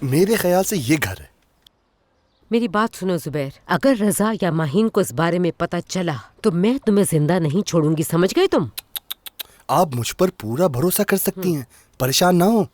मेरे ख्याल से ये घर है। मेरी बात सुनो जुबैर, अगर रजा या माहीन को इस बारे में पता चला तो मैं तुम्हें जिंदा नहीं छोड़ूंगी, समझ गए तुम? आप मुझ पर पूरा भरोसा कर सकती हैं, परेशान ना हो।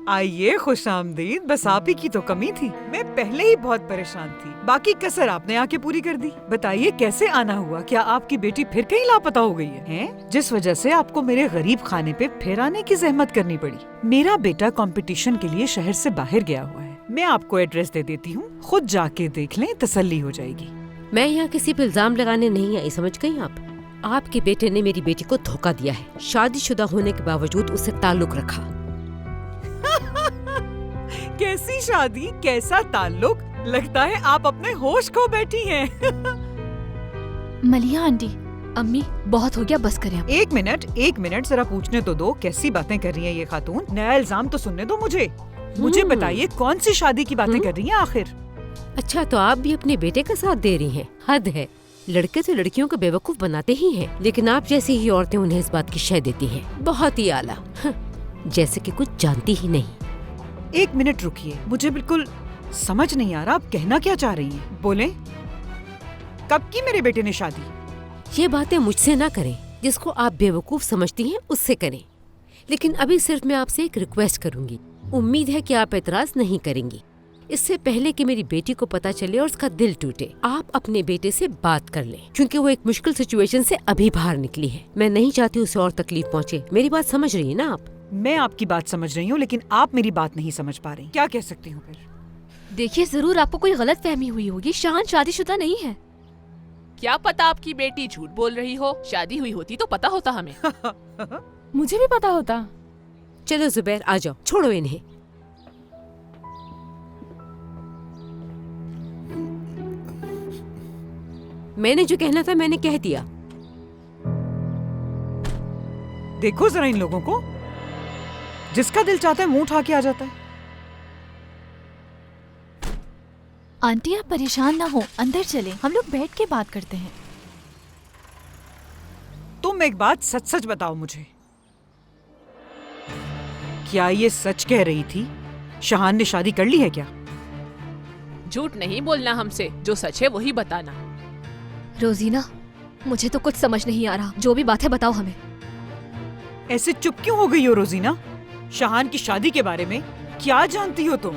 आइए, खुश आमदीद। बस आप ही की तो कमी थी। मैं पहले ही बहुत परेशान थी, बाकी कसर आपने आके पूरी कर दी। बताइए कैसे आना हुआ? क्या आपकी बेटी फिर कहीं लापता हो गई है? जिस वजह से आपको मेरे गरीब खाने पे फिर आने की जहमत करनी पड़ी। मेरा बेटा कंपटीशन के लिए शहर से बाहर गया हुआ है। मैं आपको एड्रेस दे देती हूँ, खुद जाके देख लें, तसल्ली हो जाएगी। मैं यहाँ किसी पे इल्जाम लगाने नहीं आई, समझ गई आप? आपके बेटे ने मेरी बेटी को धोखा दिया है, शादीशुदा होने के बावजूद उससे ताल्लुक रखा। कैसी शादी, कैसा ताल्लुक? लगता है आप अपने होश खो बैठी हैं। मलिया आंटी, अम्मी बहुत हो गया, बस करें अब। एक मिनट जरा पूछने तो दो, कैसी बातें कर रही हैं ये खातून? नया इल्जाम तो सुनने दो मुझे बताइए कौन सी शादी की बातें कर रही हैं आखिर? अच्छा, तो आप भी अपने बेटे का साथ दे रही हैं? हद है। लड़के तो लड़कियों को बेवकूफ बनाते ही हैं, लेकिन आप जैसी ही औरतें उन्हें इस बात की शय देती हैं। बहुत ही आला, जैसे कि कुछ जानती ही नहीं। एक मिनट रुकिए, मुझे बिल्कुल समझ नहीं आ रहा आप कहना क्या चाह रही हैं। बोलें, कब की मेरे बेटे ने शादी? ये बातें मुझसे ना करें, जिसको आप बेवकूफ समझती हैं उससे करें। लेकिन अभी सिर्फ मैं आपसे एक रिक्वेस्ट करूंगी, उम्मीद है कि आप एतराज नहीं करेंगी। इससे पहले कि मेरी बेटी को पता चले और उसका दिल टूटे, आप अपने बेटे से बात कर लें, क्योंकि वो एक मुश्किल सिचुएशन से अभी बाहर निकली है। मैं नहीं चाहती उसे और तकलीफ पहुँचे। मेरी बात समझ रही है ना आप? मैं आपकी बात समझ रही हूँ, लेकिन आप मेरी बात नहीं समझ पा रही। क्या कह सकती हूँ फिर? देखिए, जरूर आपको कोई गलत फहमी हुई होगी। शान शादीशुदा नहीं है। क्या पता आपकी बेटी झूठ बोल रही हो। शादी हुई होती तो पता होता हमें। मुझे भी पता होता। चलो जुबैर, आ जाओ, छोड़ो इन्हें। मैंने जो कहना था मैंने कह दिया। देखो जरा इन लोगों को, जिसका दिल चाहता है मुंह उठा के आ जाता है। आंटी आप परेशान ना हो, अंदर चलें, हम लोग बैठ के बात करते हैं। तुम एक बात सच सच बताओ मुझे, क्या ये सच कह रही थी? शहान ने शादी कर ली है क्या? झूठ नहीं बोलना हमसे, जो सच है वही बताना। रोजीना, मुझे तो कुछ समझ नहीं आ रहा, जो भी बात है बताओ हमें। ऐसे चुप क्यों हो गई हो रोजीना? शहान की शादी के बारे में क्या जानती हो तुम?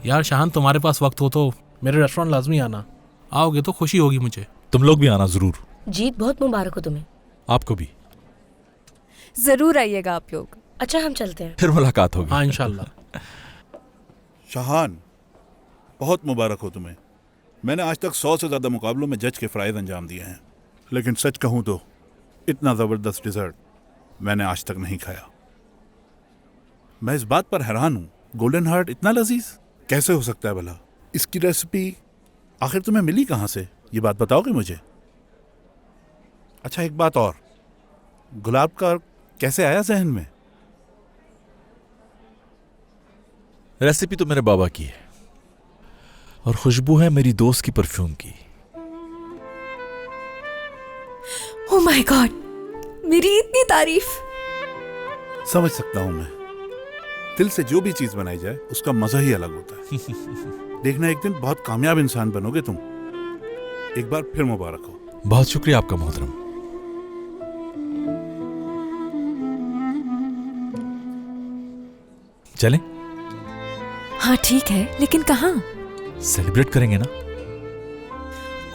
यार शहान, तुम्हारे पास वक्त हो तो मेरे रेस्टोरेंट लाजमी आना। आओगे तो खुशी होगी मुझे। तुम लोग भी आना जरूर। जीत बहुत मुबारक हो तुम्हें। आपको भी। जरूर आइएगा आप लोग। अच्छा, हम चलते हैं, फिर मुलाकात होगी। हाँ, इंशाल्लाह। शहान, बहुत मुबारक हो तुम्हें। मैंने आज तक 100 से ज़्यादा मुकाबलों में जज के फ़राइज़ अंजाम दिए हैं, लेकिन सच कहूँ तो इतना ज़बरदस्त डिज़र्ट मैंने आज तक नहीं खाया। मैं इस बात पर हैरान हूँ, गोल्डन हार्ट इतना लजीज कैसे हो सकता है भला? इसकी रेसिपी आखिर तुम्हें मिली कहाँ से, ये बात बताओगे मुझे? अच्छा, एक बात और, गुलाब का कैसे आया जहन में? रेसिपी तो मेरे बाबा की है और खुशबू है मेरी दोस्त की परफ्यूम की। ओह माय गॉड, मेरी इतनी तारीफ। समझ सकता हूं मैं, दिल से जो भी चीज बनाई जाए उसका मजा ही अलग होता है। देखना, एक दिन बहुत कामयाब इंसान बनोगे तुम। एक बार फिर मुबारक हो। बहुत शुक्रिया आपका मोहतरम। चलें? हाँ ठीक है, लेकिन कहाँ? सेलिब्रेट करेंगे ना।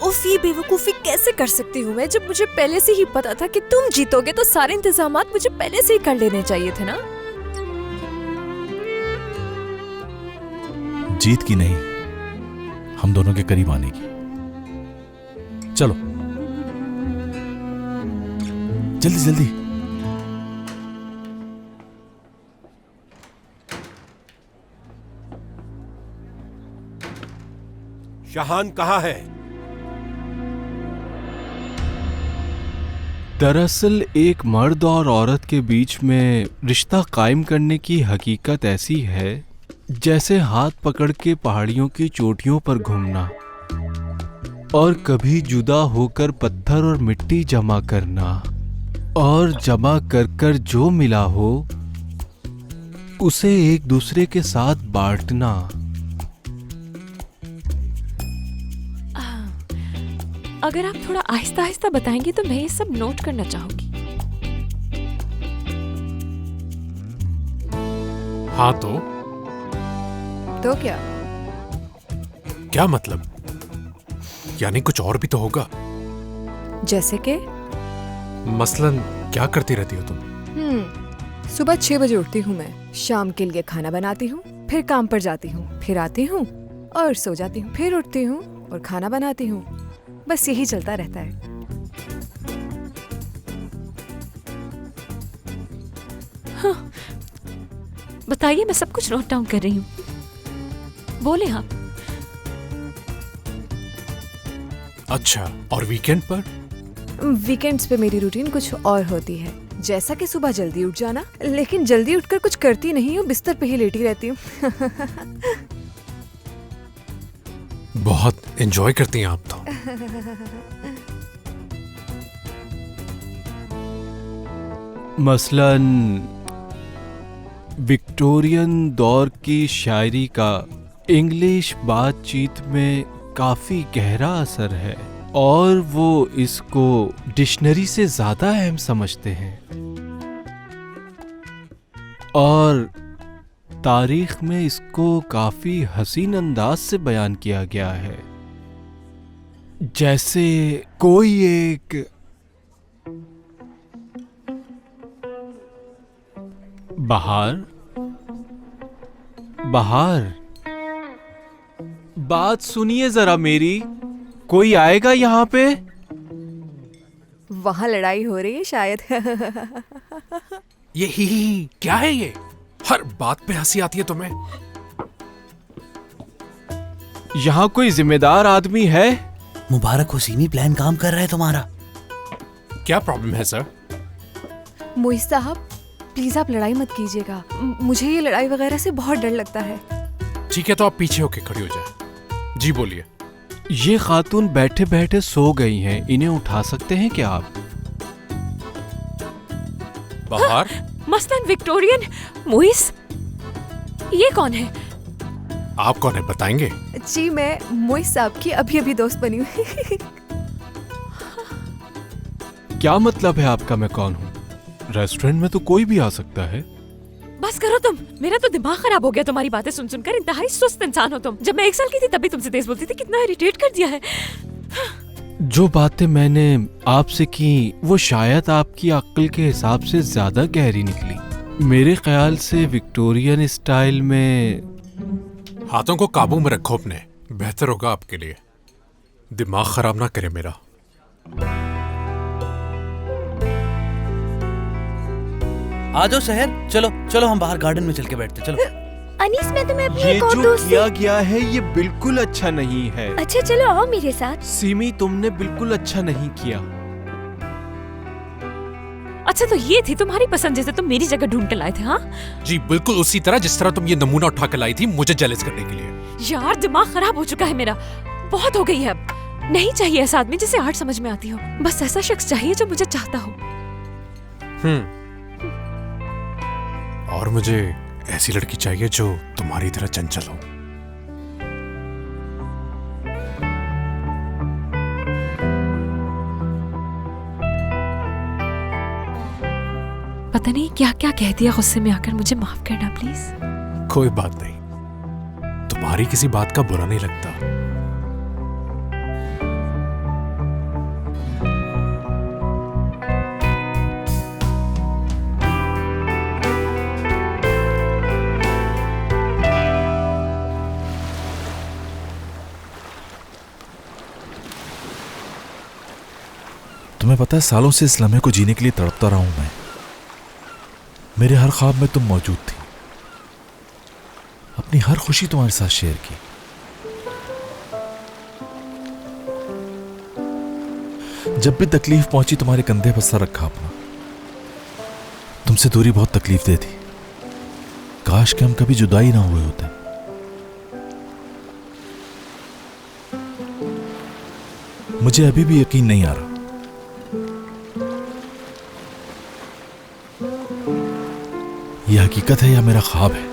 उफ, ये बेवकूफी कैसे कर सकती हूँ मैं, जब मुझे पहले से ही पता था कि तुम जीतोगे, तो सारे इंतजामात मुझे पहले से ही कर लेने चाहिए थे ना। जीत की नहीं, हम दोनों के करीब आने की। चलो जल्दी जल्दी। शाहान कहाँ है? दरअसल एक मर्द और औरत के बीच में रिश्ता कायम करने की हकीकत ऐसी है जैसे हाथ पकड़ के पहाड़ियों की चोटियों पर घूमना और कभी जुदा होकर पत्थर और मिट्टी जमा करना और जमा कर कर जो मिला हो उसे एक दूसरे के साथ बांटना। अगर आप थोड़ा आहिस्ता आहिस्ता बताएंगे तो मैं ये सब नोट करना चाहूंगी। हाँ तो क्या? क्या मतलब? यानी कुछ और भी तो होगा। जैसे कि? मसलन क्या करती रहती हो तुम? सुबह 6 बजे उठती हूँ मैं, शाम के लिए खाना बनाती हूँ, फिर काम पर जाती हूँ, फिर आती हूँ और सो जाती हूँ, फिर उठती हूँ और खाना बनाती हूँ। बस यही चलता रहता है। हाँ, बताइए, मैं सब कुछ नोट डाउन कर रही हूँ। बोले आप। अच्छा, और वीकेंड पर? वीकेंड्स पे मेरी रूटीन कुछ और होती है, जैसा कि सुबह जल्दी उठ जाना, लेकिन जल्दी उठकर कुछ करती नहीं हूँ, बिस्तर पे ही लेटी रहती हूँ। बहुत एंजॉय करती हैं आप तो। मसलन विक्टोरियन दौर की शायरी का इंग्लिश बातचीत में काफी गहरा असर है और वो इसको डिक्शनरी से ज्यादा अहम समझते हैं और तारीख में इसको काफी हसीन अंदाज से बयान किया गया है। जैसे कोई एक बहार बात सुनिए जरा मेरी, कोई आएगा यहाँ पे? वहाँ लड़ाई हो रही है शायद। ये ही क्या है ये? हर बात पे हंसी आती है तुम्हें। यहाँ कोई जिम्मेदार आदमी है? मुबारक हो सीमी, प्लान काम कर रहा है तुम्हारा। क्या प्रॉब्लम है सर? मोइस साहब, प्लीज आप लड़ाई मत कीजिएगा, मुझे ये लड़ाई वगैरह से बहुत डर लगता है। ठीक है, तो आप पीछे होके खड़ी हो जाए। जी बोलिए। ये खातून बैठे बैठे सो गई हैं, इन्हें उठा सकते हैं क्या आप? बाहर? मसलन विक्टोरियन मोइस, ये कौन है? आप कौन है बताएंगे? जी, मैं मोइस साहब की अभी अभी दोस्त बनी हुई। क्या मतलब है आपका मैं कौन हूँ? रेस्टोरेंट में तो कोई भी आ सकता है। बस करो तुम, मेरा तो दिमाग खराब हो गया तुम्हारी बातें सुन सुनकर। इंतहाई सुस्त इंसान हो तुम। जब मैं 1 साल की थी तभी तुमसे तेज बोलती थी, कितना इरिटेट कर दिया है। जो बातें मैंने आपसे की वो शायद आपकी अक्ल के हिसाब से ज्यादा गहरी निकली। मेरे ख्याल से विक्टोरियन स्टाइल में। हाथों को काबू में रखो अपने, बेहतर होगा आपके लिए। दिमाग खराब ना करे मेरा। आ जाओ शहर, चलो चलो हम बाहर गार्डन में चल के बैठते। चलो अनीस, मैं तुम्हें अपनी ये एक और जो दोस्त किया गया है ये बिल्कुल अच्छा नहीं है। अच्छा चलो आओ मेरे साथ। सीमी, तुमने बिल्कुल अच्छा नहीं किया। अच्छा तो ये थी तुम्हारी पसंद, जैसे तुम मेरी जगह ढूंढ के लाए थे। हाँ जी बिल्कुल उसी तरह जिस तरह तुम ये नमूना उठा के लाई थी मुझे जेलस करने के लिए। यार दिमाग खराब हो चुका है मेरा, बहुत हो गई है अब। नहीं चाहिए ऐसा आदमी जिसे आर्ट समझ में आती हो, बस ऐसा शख्स चाहिए जो मुझे चाहता हो। और मुझे ऐसी लड़की चाहिए जो तुम्हारी तरह चंचल हो। पता नहीं क्या क्या कह दिया गुस्से में आकर, मुझे माफ करना प्लीज। कोई बात नहीं, तुम्हारी किसी बात का बुरा नहीं लगता। तुम्हें पता है सालों से इस लम्हे को जीने के लिए तड़पता रहा हूं मैं। मेरे हर ख्वाब में तुम मौजूद थी, अपनी हर खुशी तुम्हारे साथ शेयर की। जब भी तकलीफ पहुंची तुम्हारे कंधे पर सर रखा अपना। तुमसे दूरी बहुत तकलीफ दे थी। काश कि हम कभी जुदाई ना हुए होते। मुझे अभी भी यकीन नहीं आ रहा। यह हकीकत है या मेरा ख्वाब है?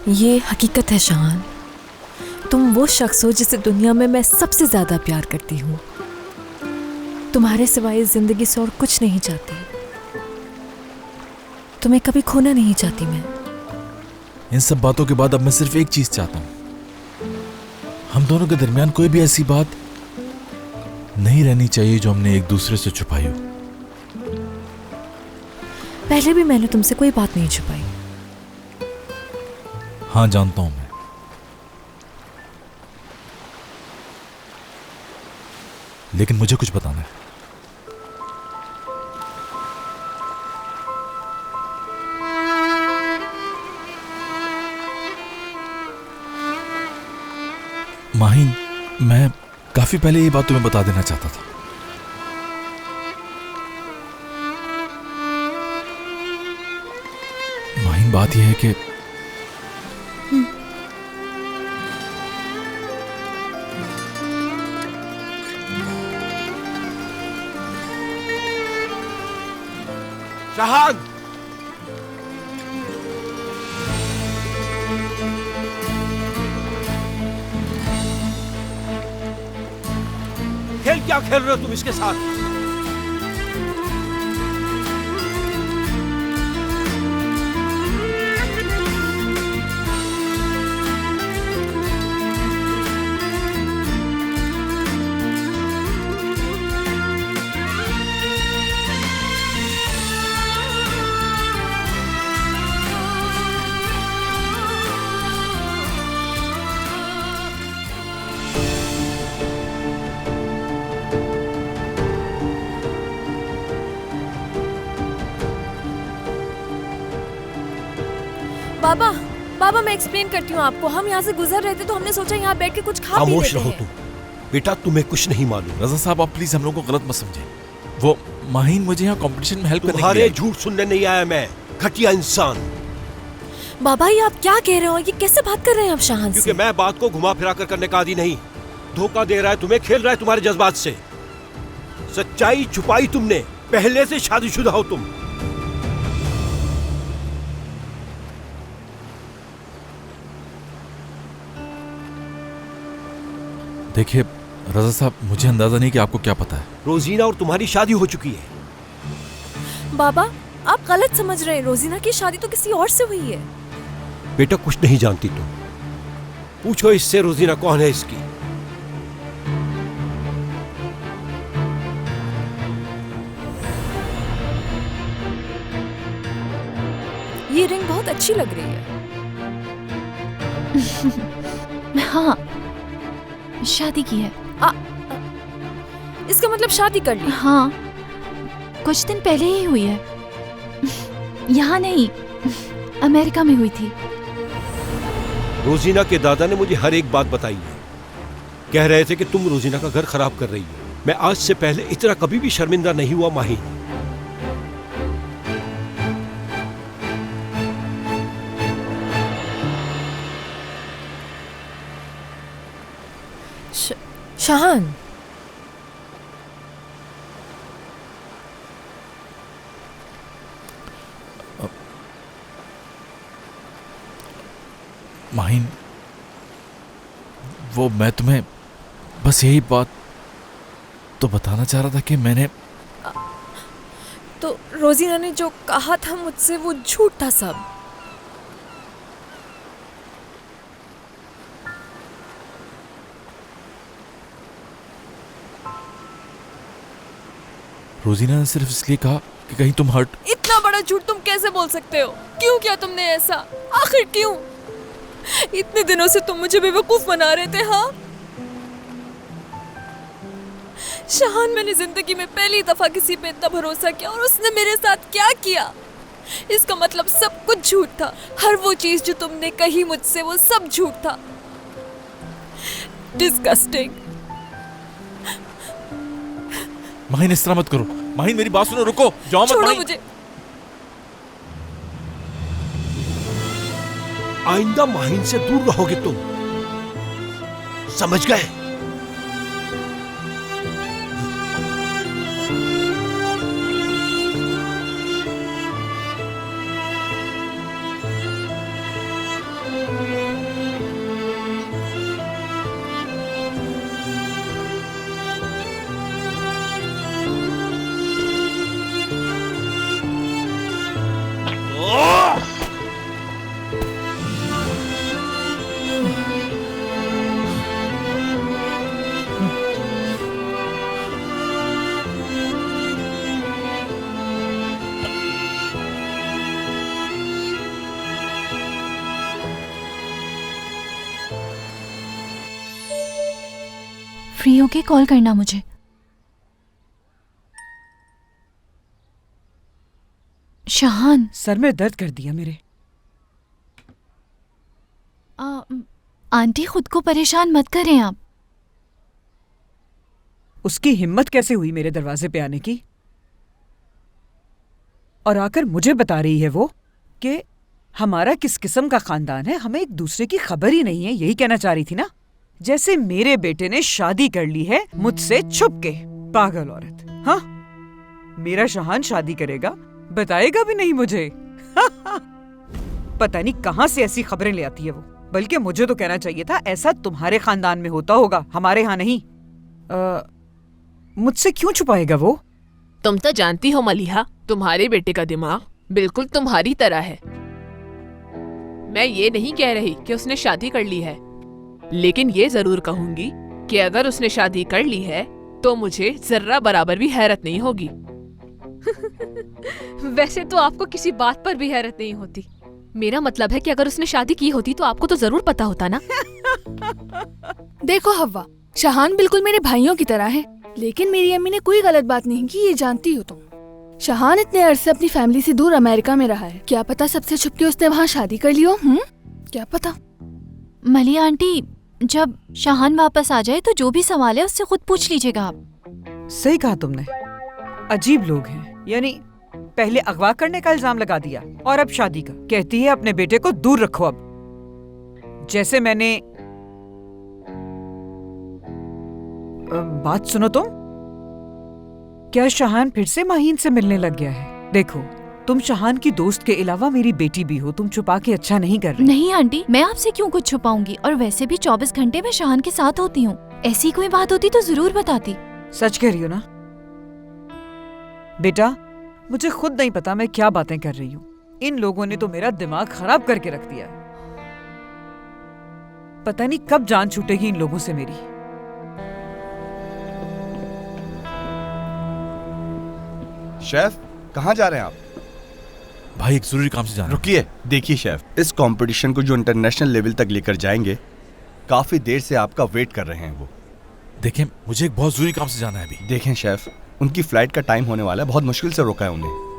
ये हकीकत है शाहान। तुम वो शख्स हो जिसे दुनिया में मैं सबसे ज्यादा प्यार करती हूँ। तुम्हारे सिवाय इस जिंदगी से और कुछ नहीं चाहती। तुम्हें कभी खोना नहीं चाहती मैं। इन सब बातों के बाद अब मैं सिर्फ एक चीज चाहता हूं। हम दोनों के दरमियान कोई भी ऐसी बात नहीं रहनी चाहिए जो हमने एक दूसरे से छुपाई हो। पहले भी मैंने तुमसे कोई बात नहीं छुपाई। हाँ जानता हूं मैं। लेकिन मुझे कुछ बताना है। माहिन, मैं काफी पहले ये बात तुम्हें बता देना चाहता था। माहिन, बात यह है कि शाहान, खेल क्या खेल रहे हो तुम इसके साथ? बाबा, बाबा मैं एक्सप्लेन करती हूँ आपको। हम यहाँ से गुजर रहे थे तो हमने सोचा यहाँ बैठ के कुछ खा पी लेते खामोश रहो हैं। तुम। बेटा तुम्हें कुछ नहीं मालूम। रजा साहब, आप प्लीज हम लोगों को गलत मत समझें। वो माहिन मुझे यहाँ कंपटीशन में हेल्प करने के लिए तुम्हारे आई। झूठ सुनने नहीं आया मैं, घटिया इंसान। बाबा ये आप क्या कह रहे हो? ये कैसे बात कर रहे हैं आप शाहान से? क्योंकि मैं बात को घुमा फिरा कर करने का आदी नहीं। धोखा दे रहा है तुम्हें, खेल रहा है तुम्हारे जज्बात से। सच्चाई छुपाई तुमने। पहले से शादीशुदा हो तुम। देखिए रजा साहब, मुझे अंदाजा नहीं कि आपको क्या पता है। रोजीना और तुम्हारी शादी हो चुकी है। बाबा आप गलत समझ रहे हैं। रोजीना की शादी तो किसी और से हुई है। बेटा कुछ नहीं जानती तुम। पूछो इससे रोजीना कौन है इसकी। ये रिंग बहुत अच्छी लग रही है। हाँ, शादी की है। इसका मतलब शादी कर ली? हाँ, कुछ दिन पहले ही हुई है। यहाँ नहीं, अमेरिका में हुई थी। रोजीना के दादा ने मुझे हर एक बात बताई है। कह रहे थे कि तुम रोजीना का घर खराब कर रही हो। मैं आज से पहले इतना कभी भी शर्मिंदा नहीं हुआ माही। शाहान, माहिन, वो मैं तुम्हें बस यही बात तो बताना चाह रहा था कि मैंने तो रोजीना ने जो कहा था मुझसे वो झूठ था सब। रोजीना ने सिर्फ इसलिए कहा कि कहीं तुम हर्ट। इतना बड़ा झूठ तुम कैसे बोल सकते हो? क्यों किया तुमने ऐसा? आखिर क्यों? इतने दिनों से तुम मुझे बेवकूफ बना रहे थे। हाँ शाहान, मैंने जिंदगी में पहली दफा किसी पे इतना भरोसा किया और उसने मेरे साथ क्या किया? इसका मतलब सब कुछ झूठ था। हर वो चीज जो तुमने कही मुझसे वो सब झूठ था। डिस्गस्टिंग। माहिन इस तरह मत करो। माहिन मेरी बात सुनो, रुको, जाओ मत। छोड़ो मुझे। आइंदा माहिन से दूर रहोगे तुम, समझ गए? फ्री होके कॉल करना मुझे। शाहान, सर में दर्द कर दिया मेरे। आंटी खुद को परेशान मत करें आप। उसकी हिम्मत कैसे हुई मेरे दरवाजे पे आने की, और आकर मुझे बता रही है वो कि हमारा किस किस्म का खानदान है, हमें एक दूसरे की खबर ही नहीं है। यही कहना चाह रही थी ना, जैसे मेरे बेटे ने शादी कर ली है मुझसे छुप के। पागल औरत। हाँ, मेरा शाहान शादी करेगा, बताएगा भी नहीं मुझे। पता नहीं कहां से ऐसी खबरें ले आती है वो। बल्कि मुझे तो कहना चाहिए था ऐसा तुम्हारे खानदान में होता होगा, हमारे यहाँ नहीं। मुझसे क्यों छुपाएगा वो? तुम तो जानती हो मलिहा, तुम्हारे बेटे का दिमाग बिल्कुल तुम्हारी तरह है। मैं ये नहीं कह रही कि उसने शादी कर ली है, लेकिन ये जरूर कहूंगी कि अगर उसने शादी कर ली है तो मुझे जर्रा बराबर भी हैरत नहीं होगी। वैसे तो आपको किसी बात पर भी हैरत नहीं होती। मेरा मतलब है कि अगर उसने शादी की होती तो आपको तो जरूर पता होता ना। देखो हव्वा, शाहान बिल्कुल मेरे भाइयों की तरह है, लेकिन मेरी अम्मी ने कोई गलत बात नहीं की, ये जानती हो तुम। शाहान इतने अरसे अपनी फैमिली से दूर अमेरिका में रहा है, क्या पता सबसे छुपके उसने वहाँ शादी कर ली हो। क्या पता। मलिया आंटी, जब शाहान वापस आ जाए तो जो भी सवाल है उससे खुद पूछ लीजिएगा आप। सही कहा तुमने। अजीब लोग हैं, यानी पहले अगवा करने का इल्जाम लगा दिया और अब शादी का। कहती है अपने बेटे को दूर रखो। अब जैसे मैंने बात सुनो तुम, क्या शाहान फिर से माहीन से मिलने लग गया है? देखो, तुम शाहान की दोस्त के अलावा मेरी बेटी भी हो, तुम छुपा के अच्छा नहीं कर रही। नहीं आंटी, मैं आपसे क्यों कुछ छुपाऊंगी, और वैसे भी 24 घंटे मैं शाहान के साथ होती हूँ। ऐसी कोई बात होती तो जरूर बताती। सच कह रही हो ना बेटा? मुझे खुद नहीं पता मैं क्या बातें कर रही हूँ। इन लोगों ने तो मेरा दिमाग खराब करके रख दिया है। पता नहीं कब जान छूटेगी इन लोगों से मेरी। शेफ, कहाँ जा रहे हैं आप? भाई एक जरूरी काम से जाना। रुकिए, देखिए शेफ, इस कंपटीशन को जो इंटरनेशनल लेवल तक लेकर जाएंगे, काफी देर से आपका वेट कर रहे हैं वो। देखें, मुझे एक बहुत जरूरी काम से जाना है अभी। देखें शेफ, उनकी फ्लाइट का टाइम होने वाला है, बहुत मुश्किल से रोका है उन्हें।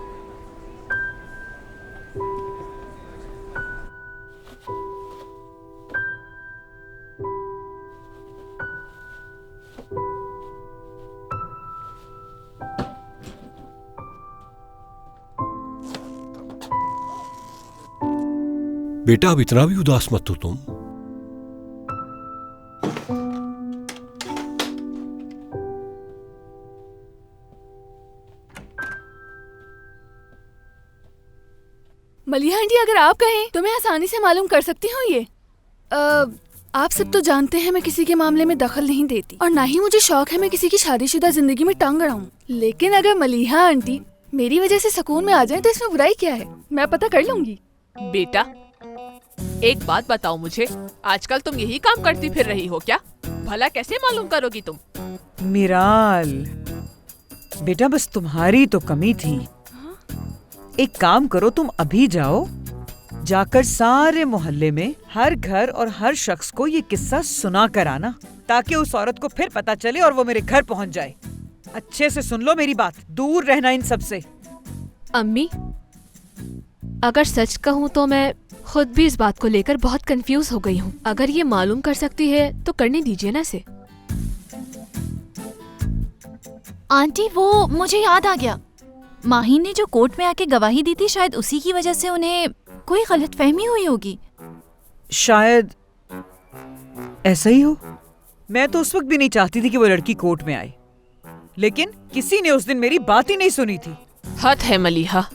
बेटा अब इतना भी उदास मत हो तुम। मलिहा आंटी, अगर आप कहें तो मैं आसानी से मालूम कर सकती हूँ ये। आप सब तो जानते हैं मैं किसी के मामले में दखल नहीं देती, और ना ही मुझे शौक है मैं किसी की शादीशुदा जिंदगी में टांग अड़ाऊं। लेकिन अगर मलिहा आंटी मेरी वजह से सुकून में आ जाए तो इसमें बुराई क्या है? मैं पता कर लूंगी। बेटा एक बात बताओ मुझे, आजकल तुम यही काम करती फिर रही हो क्या? भला कैसे मालूम करोगी तुम? मिराल बेटा, बस तुम्हारी तो कमी थी। एक काम करो, तुम अभी जाओ, जाकर सारे मोहल्ले में हर घर और हर शख्स को ये किस्सा सुना कर आना, ताकि उस औरत को फिर पता चले और वो मेरे घर पहुंच जाए। अच्छे से सुन लो मेरी बात, दूर रहना इन सब से। अम्मी, अगर सच कहूँ तो मैं खुद भी इस बात को लेकर बहुत कंफ्यूज हो गई हूँ। अगर ये मालूम कर सकती है तो करने दीजिए ना इसे। आंटी, वो मुझे याद आ गया। माही ने जो कोर्ट में आके गवाही दी थी, शायद उसी की वजह से उन्हें कोई गलतफहमी हुई होगी। शायद ऐसा ही हो। मैं तो उस वक्त भी नहीं चाहती थी कि वो लड़की कोर्ट में आए, लेकिन किसी ने उस दिन मेरी बात ही नहीं सुनी थी। हद है मलिहा।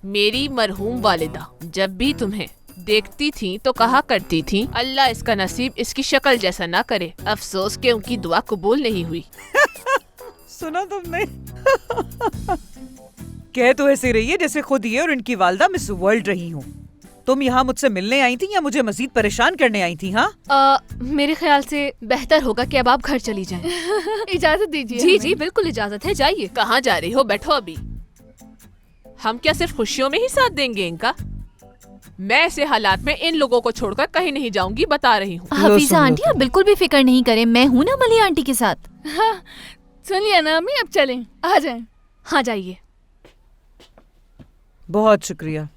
मेरी मरहूम वालिदा जब भी तुम्हें देखती थी तो कहा करती थी, अल्लाह इसका नसीब इसकी शक्ल जैसा ना करे। अफसोस कि उनकी दुआ कबूल नहीं हुई। सुना तुमने? कह तो ऐसे रही है जैसे खुद ये और इनकी वालिदा मिस वर्ल्ड रही हूँ। तुम यहाँ मुझसे मिलने आई थी या मुझे मजीद परेशान करने आई थी? हाँ, मेरे ख्याल से बेहतर होगा कि अब आप घर चली जाएं। इजाजत दीजिए। जी जी बिल्कुल इजाजत है, जाइए। कहाँ जा रही हो? बैठो अभी। हम क्या सिर्फ खुशियों में ही साथ देंगे इनका? मैं ऐसे हालात में इन लोगों को छोड़कर कहीं नहीं जाऊंगी, बता रही हूँ। हफीजा आंटी, आप बिल्कुल भी फिक्र नहीं करें, मैं हूँ ना मलिहा आंटी के साथ। हाँ, सुन लिया ना अम्मी, अब चलें, आ जाएं। हाँ जाइए। बहुत शुक्रिया।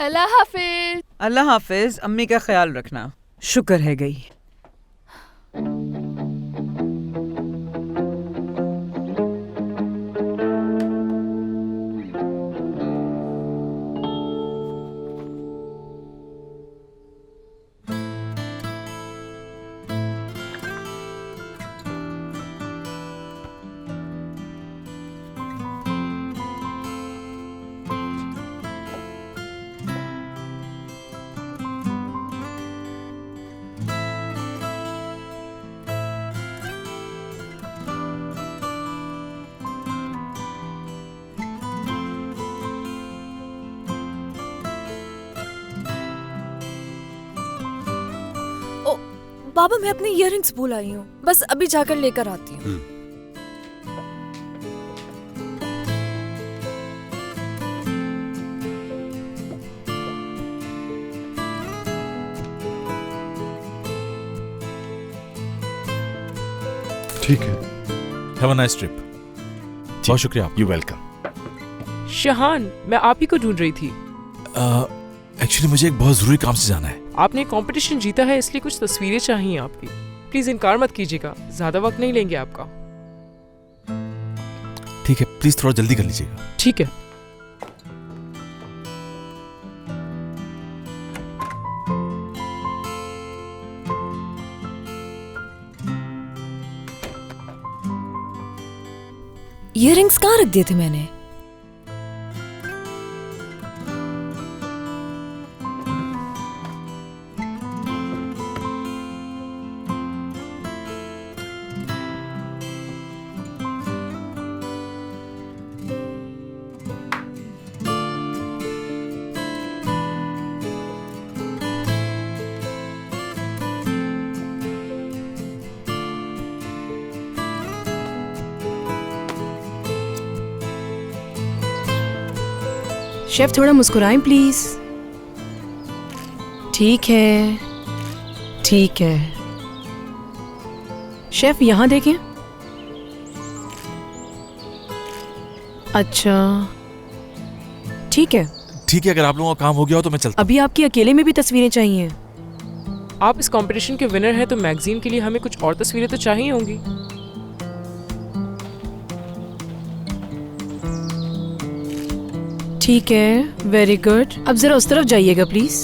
अल्लाह हाफिज। अल्लाह हाफिज। अम्मी का ख्याल रखना। शुक्र है गई। बाबा, मैं अपने इयररिंग्स भूल आई हूँ, बस अभी जाकर लेकर आती हूँ। ठीक है। Have a nice trip. बहुत शुक्रिया आप। You welcome. शहान, मैं आप ही को ढूंढ रही थी। एक्चुअली मुझे एक बहुत जरूरी काम से जाना है। आपने कंपटीशन जीता है, इसलिए कुछ तस्वीरें चाहिए आपकी। प्लीज इनकार मत कीजिएगा, ज्यादा वक्त नहीं लेंगे आपका। ठीक है, प्लीज थोड़ा जल्दी कर लीजिएगा। ठीक है। इयररिंग्स कहाँ रख दिए थे मैंने? शेफ, थोड़ा मुस्कुराएं प्लीज। ठीक है, ठीक है। शेफ, यहाँ देखें। अच्छा, ठीक है। ठीक है, अगर आप लोगों का काम हो गया हो तो मैं चलता हूं। अभी आपकी अकेले में भी तस्वीरें चाहिए। आप इस कंपटीशन के विनर हैं तो मैगजीन के लिए हमें कुछ और तस्वीरें तो चाहिए होंगी। ठीक है, वेरी गुड। अब जरा उस तरफ जाइएगा प्लीज।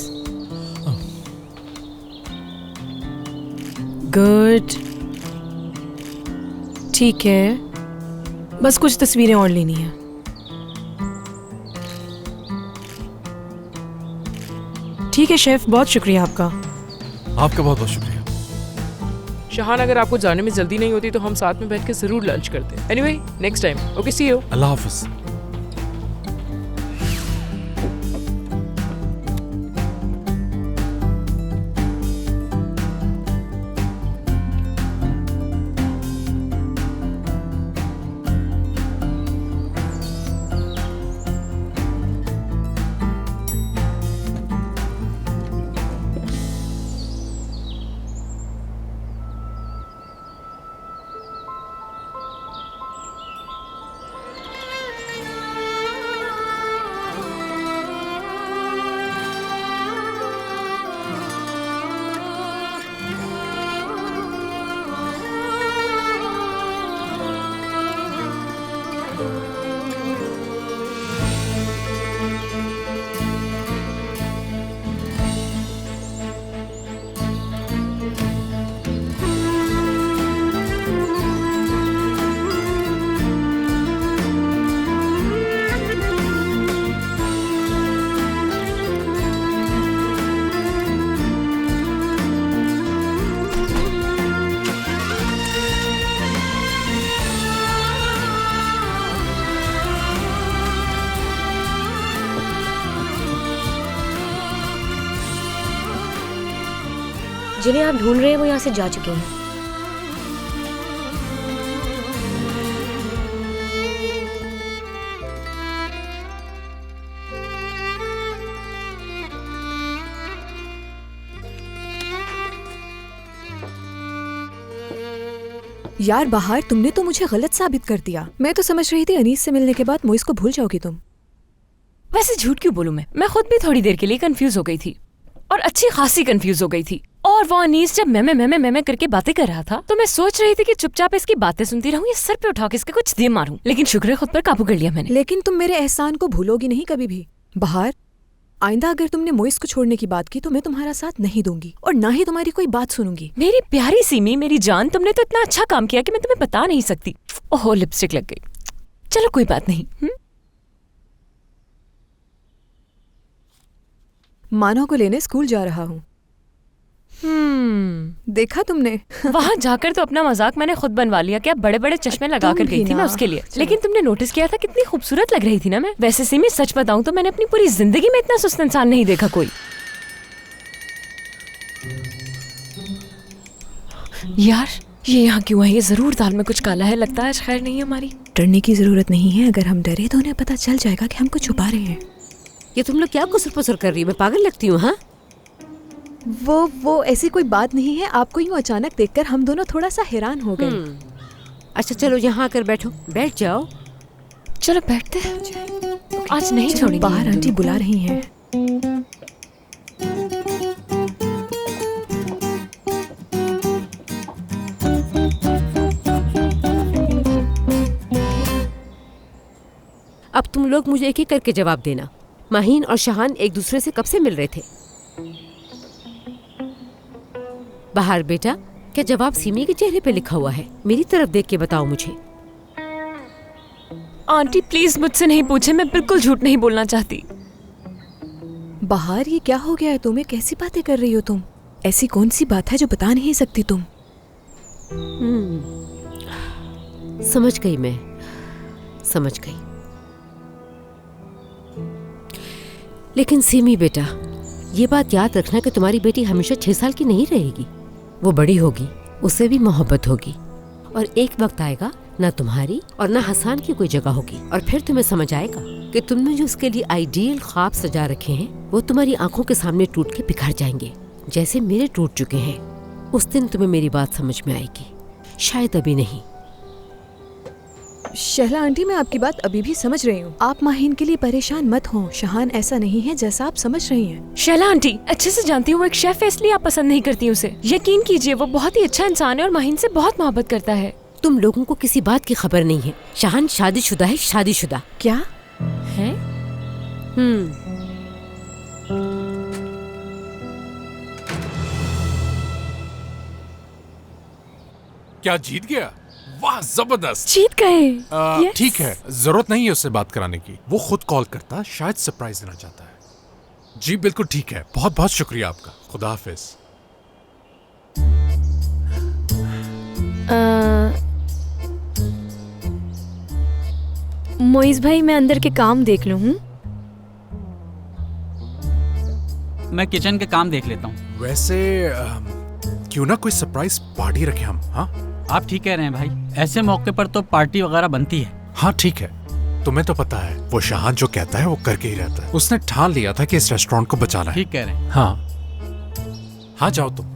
गुड, ठीक है। बस कुछ तस्वीरें और लेनी है। ठीक है शेफ, बहुत शुक्रिया आपका। आपका बहुत बहुत शुक्रिया। शहान, अगर आपको जाने में जल्दी नहीं होती तो हम साथ में बैठ के जरूर लंच करते हैं। Anyway, next time. Okay, see you. अल्लाह हाफिज। जिन्हें आप ढूंढ रहे हैं वो यहाँ से जा चुके हैं। यार बाहर, तुमने तो मुझे गलत साबित कर दिया। मैं तो समझ रही थी अनीस से मिलने के बाद मोइस को भूल जाओगी तुम। वैसे झूठ क्यों बोलूं मैं खुद भी थोड़ी देर के लिए कंफ्यूज हो गई थी, और अच्छी खासी कंफ्यूज हो गई थी। और वो अनीस जब मैं करके बातें कर रहा था तो मैं सोच रही थी कि चुपचाप इसकी बातें सुनती रहूं या सर पे उठा के इसके कुछ दे मारूं, लेकिन शुक्र है खुद पर काबू कर लिया मैंने। लेकिन तुम मेरे एहसान को भूलोगी नहीं कभी भी। बाहर, आइंदा अगर तुमने मोइस को छोड़ने की बात की तो मैं तुम्हारा साथ नहीं दूंगी और ना ही तुम्हारी कोई बात सुनूंगी। मेरी प्यारी सीमी, मेरी जान, तुमने तो इतना अच्छा काम किया कि मैं तुम्हें बता नहीं सकती। ओहो, लिपस्टिक लग गई। चलो कोई बात नहीं। मानो को लेने स्कूल जा रहा हूँ। देखा तुमने? वहाँ जाकर तो अपना मजाक मैंने खुद बनवा लिया। क्या बड़े बड़े चश्मे लगा कर गई थी मैं उसके लिए। लेकिन तुमने नोटिस किया था कितनी खूबसूरत लग रही थी ना मैं। वैसे सीमी सच बताऊं तो मैंने अपनी पूरी जिंदगी में इतना सुस्त इंसान नहीं देखा कोई। यार ये यहाँ क्यों है? ये जरूर दाल में कुछ काला है। लगता है आज खैर नहीं है हमारी। डरने की जरूरत नहीं है। अगर हम डरे तो उन्हें पता चल जाएगा कि हमको छुपा रहे हैं। ये तुम लोग क्या कुसर पुसर कर रही हो? मैं पागल लगती हूँ? हाँ, वो ऐसी कोई बात नहीं है। आपको यूँ अचानक देखकर हम दोनों थोड़ा सा हैरान हो गए। अच्छा चलो यहाँ आकर बैठो। बैठ जाओ। चलो बैठते हैं। आज नहीं छोड़ेंगे। बाहर आंटी बुला रही हैं। अब तुम लोग मुझे एक एक करके जवाब देना। माहीन और शहान एक दूसरे से कब से मिल रहे थे? बाहर बेटा, क्या जवाब सीमी के चेहरे पे लिखा हुआ है? मेरी तरफ देख के बताओ मुझे। आंटी प्लीज मुझसे नहीं पूछे, मैं बिल्कुल झूठ नहीं बोलना चाहती। बाहर, ये क्या हो गया है तुम्हें? कैसी बातें कर रही हो तुम? ऐसी कौन सी बात है जो बता नहीं सकती तुम? समझ गई, मैं समझ गई। लेकिन सीमी बेटा, ये बात याद रखना कि तुम्हारी बेटी हमेशा 6 साल की नहीं रहेगी। वो बड़ी होगी, उससे भी मोहब्बत होगी, और एक वक्त आएगा ना तुम्हारी और ना हसन की कोई जगह होगी। और फिर तुम्हें समझ आएगा कि तुमने जो उसके लिए आइडियल ख्वाब सजा रखे हैं वो तुम्हारी आंखों के सामने टूट के बिखर जाएंगे, जैसे मेरे टूट चुके हैं। उस दिन तुम्हें मेरी बात समझ में आएगी, शायद अभी नहीं। शहला आंटी, मैं आपकी बात अभी भी समझ रही हूँ। आप माहीन के लिए परेशान मत हो। शहान ऐसा नहीं है जैसा आप समझ रही हैं। शहला आंटी, अच्छे से जानती हूँ वो एक शेफ है, इसलिए आप पसंद नहीं करती उसे। यकीन कीजिए वो बहुत ही अच्छा इंसान है और माहीन से बहुत मोहब्बत करता है। तुम लोगों को किसी बात की खबर नहीं है। शहान शादीशुदा है, शादीशुदा। क्या है? क्या जीत गया? वाह, जबरदस्त। जीत गए। ठीक है, जरूरत नहीं है उससे बात कराने की। वो खुद कॉल करता, शायद सरप्राइज देना चाहता है। जी बिल्कुल ठीक है, बहुत बहुत शुक्रिया आपका। खुदा हाफिज। मोइज भाई, मैं अंदर के काम देख लूं। मैं किचन के काम देख लेता हूँ। वैसे क्यों ना कोई सरप्राइज पार्टी रखें हम? हाँ, आप ठीक कह रहे हैं भाई। ऐसे मौके पर तो पार्टी वगैरह बनती है। हाँ ठीक है, तुम्हें तो पता है वो शहान जो कहता है वो करके ही रहता है। उसने ठान लिया था कि इस रेस्टोरेंट को बचाना है। ठीक कह रहे हैं। हाँ, जाओ तुम।